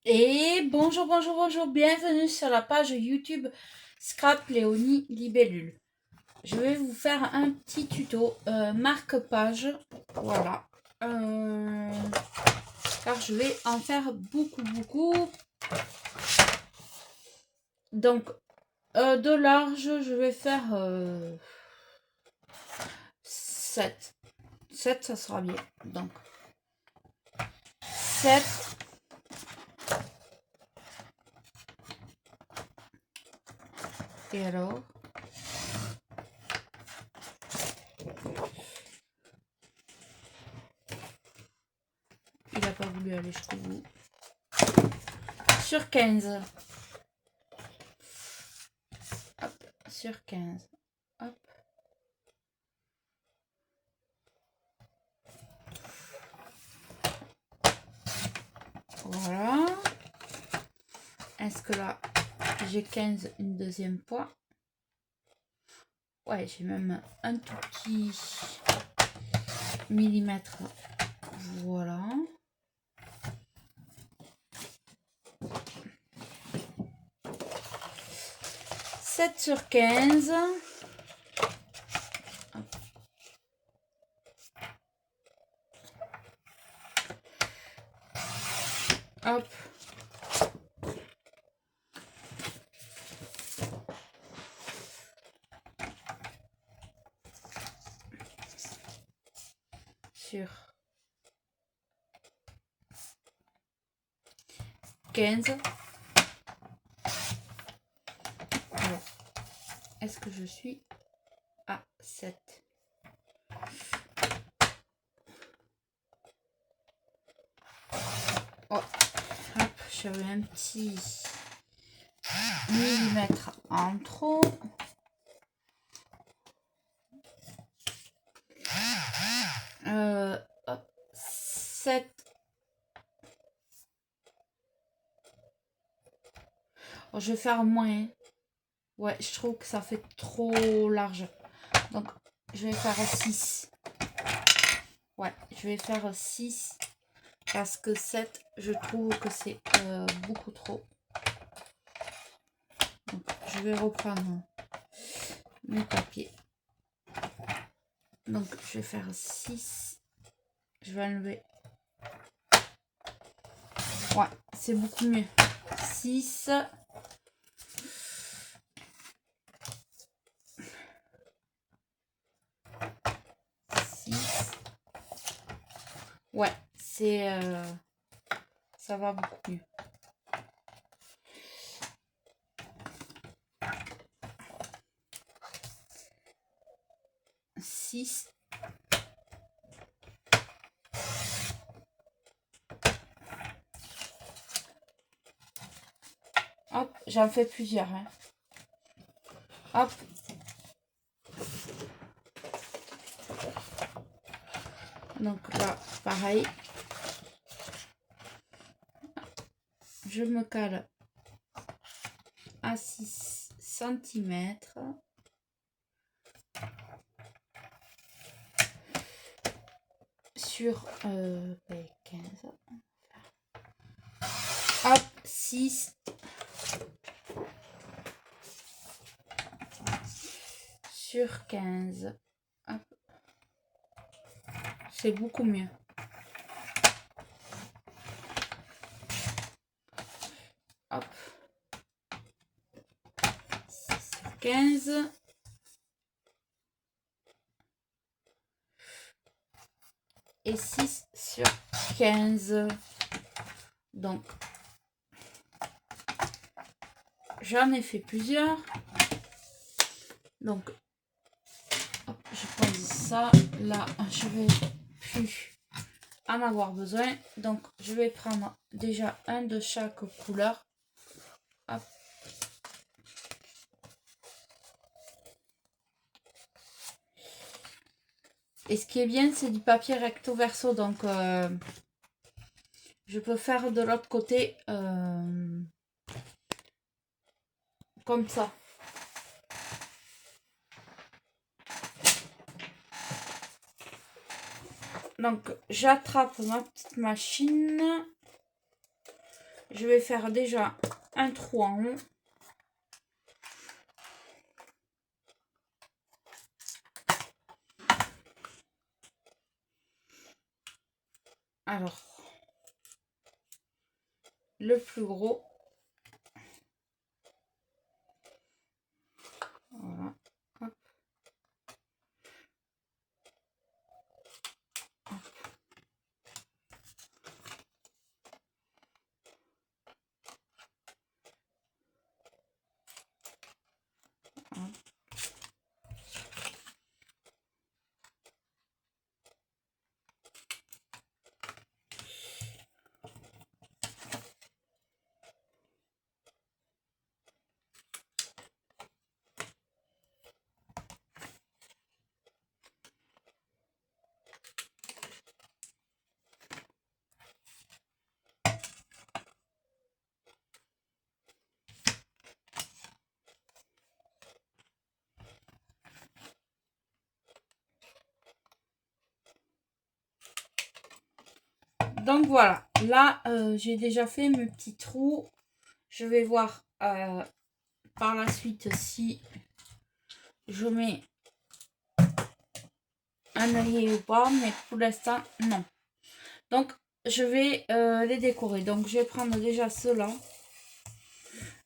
Et bonjour, bonjour, bonjour, bienvenue sur la page YouTube Scrap Léonie Libellule. Je vais vous faire un petit tuto marque-page, voilà, car je vais en faire beaucoup. Donc, de large, je vais faire 7. 7, ça sera bien. Donc, 7. Et alors il n'a pas voulu aller jusqu'au bout. Sur 15. Hop, sur 15. Hop. Voilà. Est-ce que là, j'ai 15 une deuxième fois? Ouais, j'ai même un tout petit millimètre. Voilà. « 7 sur 15. Hop. Sur 15. Alors, est-ce que je suis à 7? Oh, hop, j'avais un petit millimètre en trop. Hop, 7. Oh, je vais faire moins. Ouais, je trouve que ça fait trop large. Donc, je vais faire 6. Ouais, je vais faire 6. Parce que 7, je trouve que c'est beaucoup trop. Donc, je vais reprendre mes papiers. Donc, je vais faire 6. Je vais enlever. Ouais, c'est beaucoup mieux. 6. Ouais, c'est... ça va beaucoup mieux. Six. Hop, j'en fais plusieurs. Hein. Hop. Donc là, pareil. Je me cale à 6 cm. Sur 15. Hop, 6. Sur 15. Hop. C'est beaucoup mieux. Hop. 6 sur 15. Et 6 sur 15. Donc, j'en ai fait plusieurs. Donc, hop, je pose ça. Là, je vais plus en avoir besoin. Donc, je vais prendre déjà un de chaque couleur. Hop. Et ce qui est bien, c'est du papier recto verso. Donc, je peux faire de l'autre côté comme ça. Donc, j'attrape ma petite machine. je vais faire déjà un trou en haut. Alors, le plus gros. Voilà. Hop. Hop. Hop. Donc voilà, là j'ai déjà fait mes petits trous. Je vais voir par la suite si je mets un œillet ou pas, mais pour l'instant non. Donc je vais les décorer. Donc je vais prendre déjà ceux-là.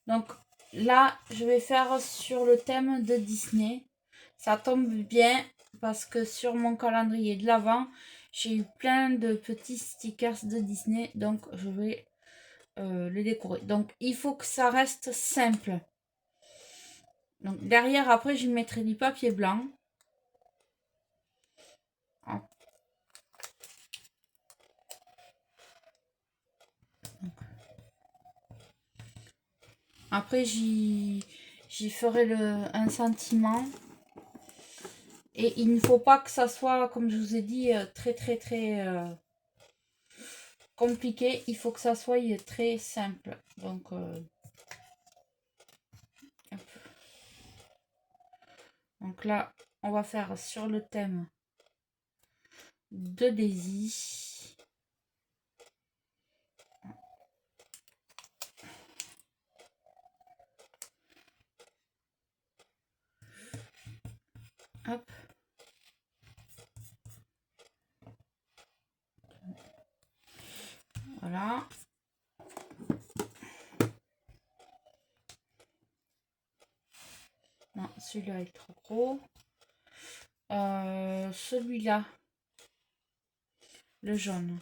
Donc là je vais faire sur le thème de Disney. Ça tombe bien parce que sur mon calendrier de l'Avent, j'ai eu plein de petits stickers de Disney. Donc je vais les décorer. Donc il faut que ça reste simple. Donc derrière, après, je mettrai du papier blanc. Hop. Après, j'y ferai un sentiment. Et il ne faut pas que ça soit, comme je vous ai dit, très compliqué. Il faut que ça soit très simple. Donc, là, on va faire sur le thème de Daisy. Hop. Voilà. Non, celui-là est trop gros. Celui-là, le jaune.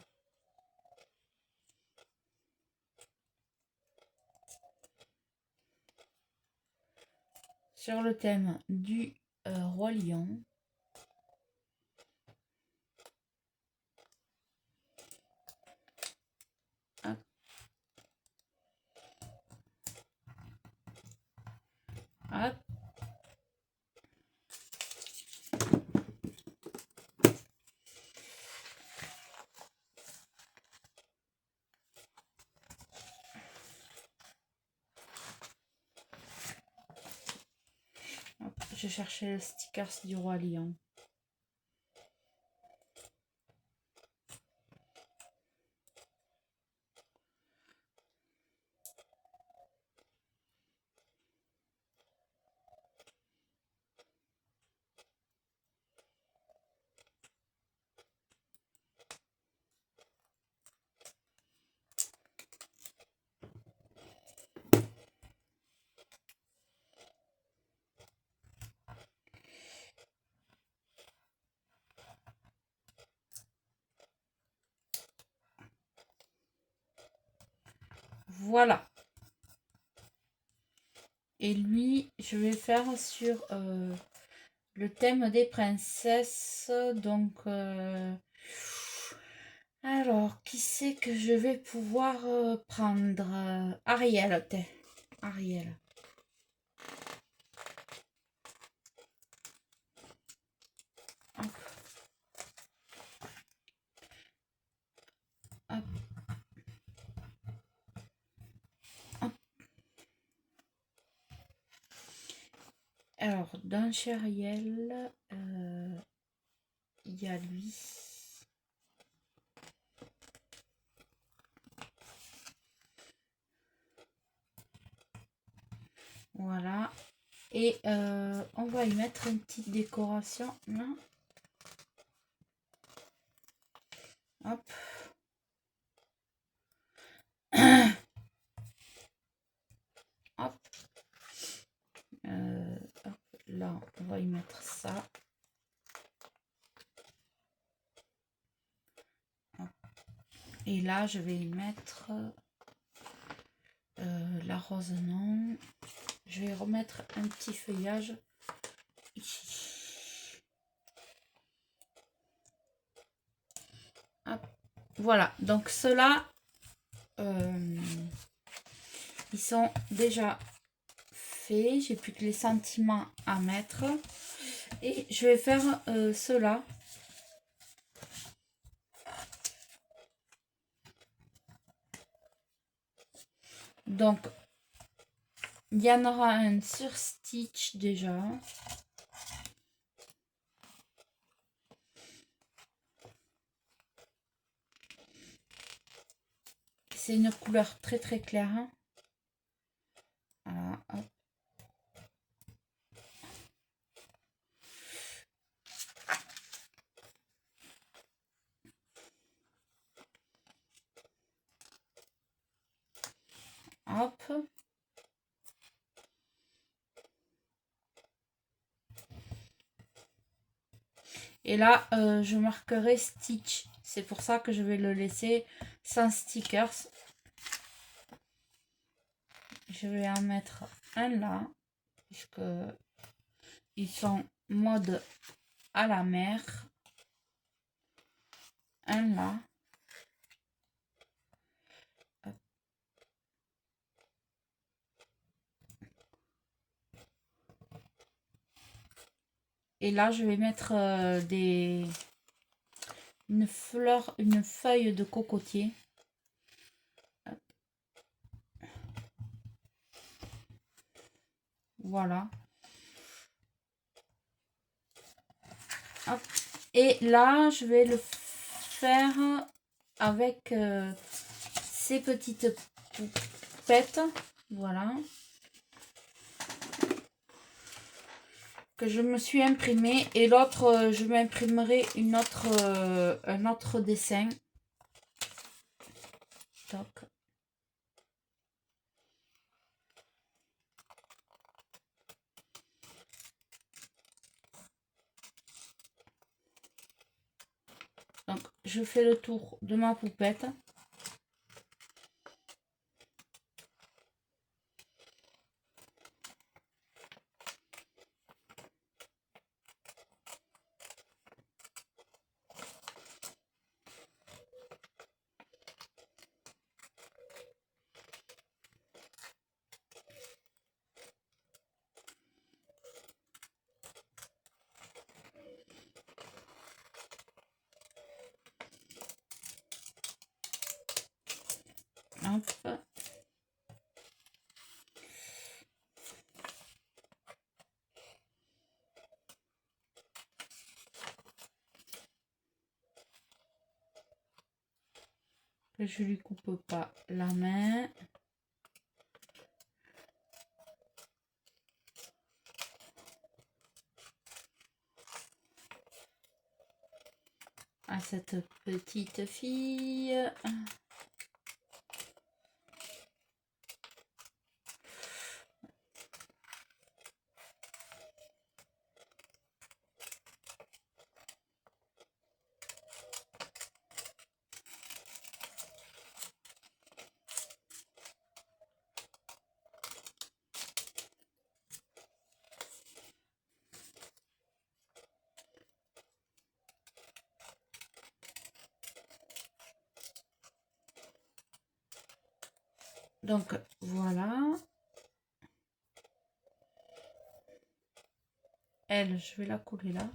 Sur le thème du Roi Lion. Hop. Hop. Hop. Je cherchais le sticker du Roi Lion. Voilà. Et lui, je vais faire sur le thème des princesses. Donc, alors, qui c'est que je vais pouvoir prendre Ariel, Ariel. Hop. Hop. Hop. Alors, dans chez Ariel, il y a lui. Voilà. Et on va y mettre une petite décoration là. Hop. Hop. Hop. Là, on va y mettre ça. Hop. Et là, je vais y mettre la rose non. Je vais remettre un petit feuillage ici. Hop. Voilà, donc ceux-là, ils sont déjà faits. J'ai plus que les sentiments à mettre. Et je vais faire ceux-là. Donc, il y en aura un sur Stitch déjà. C'est une couleur très très claire. Voilà, hop. Hop. Et là, je marquerai Stitch. C'est pour ça que je vais le laisser sans stickers. Je vais en mettre un là, puisque ils sont mode à la mer. Un là. Hop. Et là, je vais mettre une feuille de cocotier. Hop. Voilà. Hop. Et là, je vais le faire avec ces petites poupettes. Voilà. Que je me suis imprimé. Et l'autre, je m'imprimerai un autre dessin. Toc. Donc, je fais le tour de ma poupette. Hop. Je lui coupe pas la main. À cette petite fille. Donc voilà. Elle, je vais la coller là.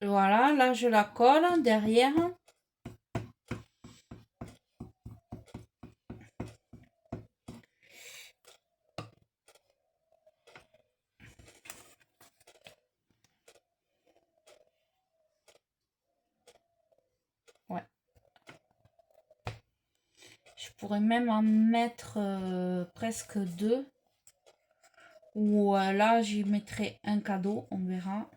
Voilà, là je la colle derrière. Ouais. Je pourrais même en mettre presque 2. Ou là j'y mettrai un cadeau, on verra.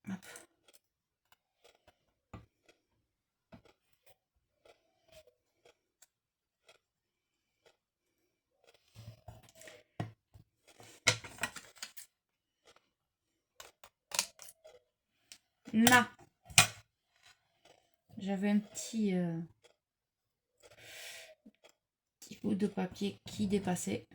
Hop. Là, j'avais un petit bout de papier qui dépassait.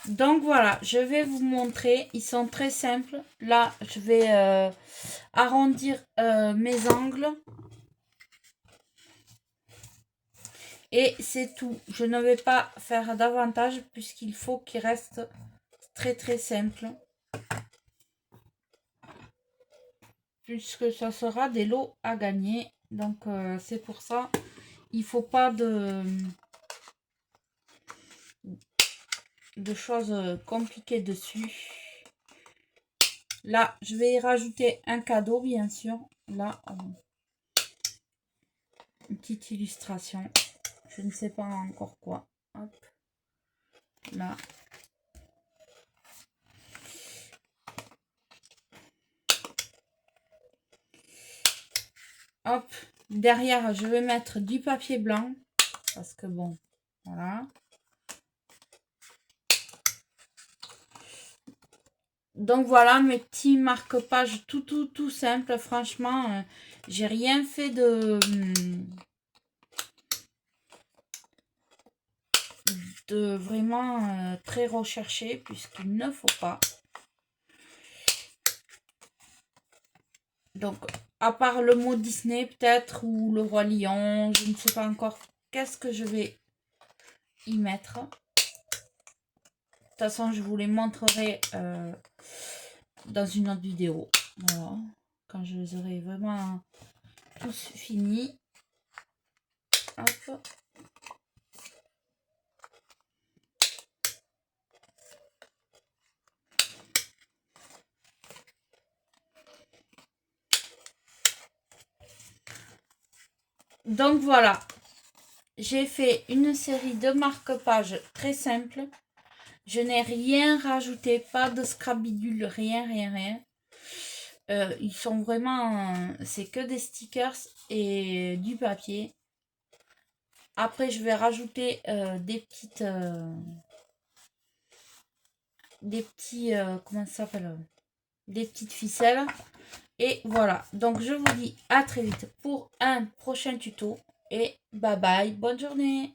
Donc voilà, je vais vous montrer. Ils sont très simples. Là, je vais arrondir mes angles. Et c'est tout. Je ne vais pas faire davantage puisqu'il faut qu'il reste très très simple. Puisque ça sera des lots à gagner. Donc c'est pour ça. Il faut pas de choses compliquées dessus. Là, je vais y rajouter un cadeau, bien sûr. Là, une petite illustration. Je ne sais pas encore quoi. Hop. Là. Hop. Derrière, je vais mettre du papier blanc. Parce que bon, voilà. Donc voilà mes petits marque-pages tout simple. Franchement, j'ai rien fait de vraiment très recherché puisqu'il ne faut pas. Donc à part le mot Disney peut-être ou le roi lion, je ne sais pas encore qu'est-ce que je vais y mettre. De toute façon, je vous les montrerai dans une autre vidéo. Voilà. Quand je les aurai vraiment tous finis. Hop. Donc voilà. J'ai fait une série de marque-pages très simple. Je n'ai rien rajouté, pas de scrabidule, rien. Ils sont vraiment... c'est que des stickers et du papier. Après, je vais rajouter des petites... comment ça s'appelle, des petites ficelles. Et voilà. Donc, je vous dis à très vite pour un prochain tuto. Et bye bye. Bonne journée.